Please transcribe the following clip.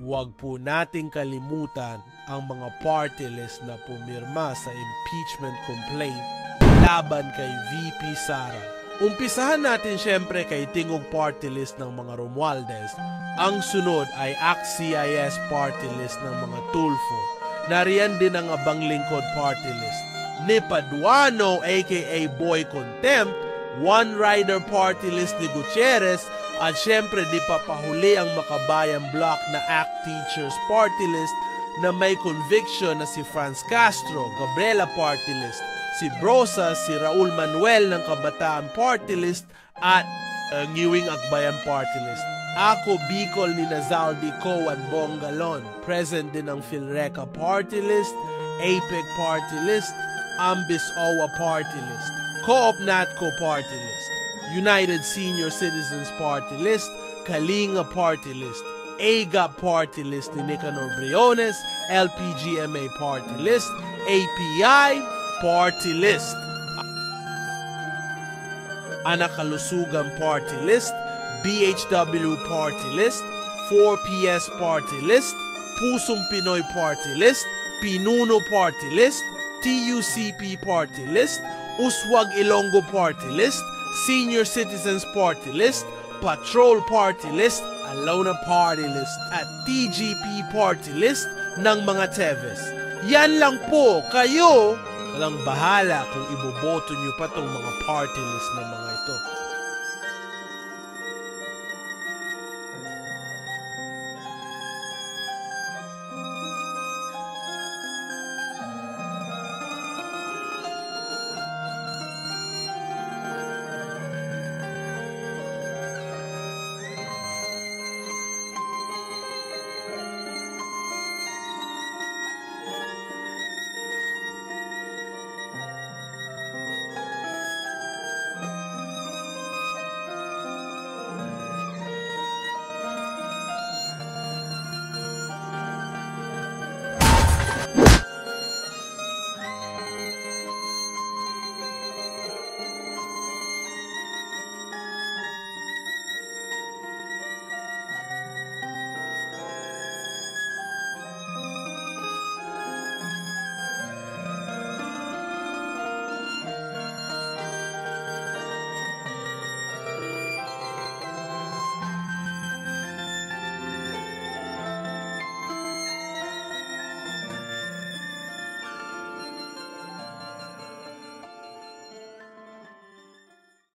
Huwag po nating kalimutan ang mga party list na pumirma sa impeachment complaint laban kay VP Sara. Umpisahan natin syempre kay tingog party list ng mga Romualdez. Ang sunod ay ACT-CIS party list ng mga Tulfo. Nariyan din ang Abang Lingkod party list ni Paduano aka Boy Contempt, One Rider party list ni Gutierrez, at syempre di papahuli ang Makabayan Block na ACT Teachers party list na may conviction na si Franz Castro, Gabriela party list, si Brosa, si Raul Manuel ng Kabataan party list, at Ngiwing Akbayan party list. Ako Bicol ni Nazaldi Co at Bongalon. Present din ang Philreca party list, APEC party list, Ambis OWA party list, Co-op Natco party list, United Senior Citizens party list, Kalinga party list, AGA party list ni Nicanor Briones, LPGMA party list, API party list, Anakalusugan party list, BHW party list, 4PS party list, Pusong Pinoy party list, Pinuno party list, TUCP party list, Uswag Ilonggo party list, Senior Citizens party list, Patrol party list, Alona party list, at TGP party list ng mga Teves. Yan lang po, kayo walang bahala kung iboboto nyo pa tong mga party list na mga ito.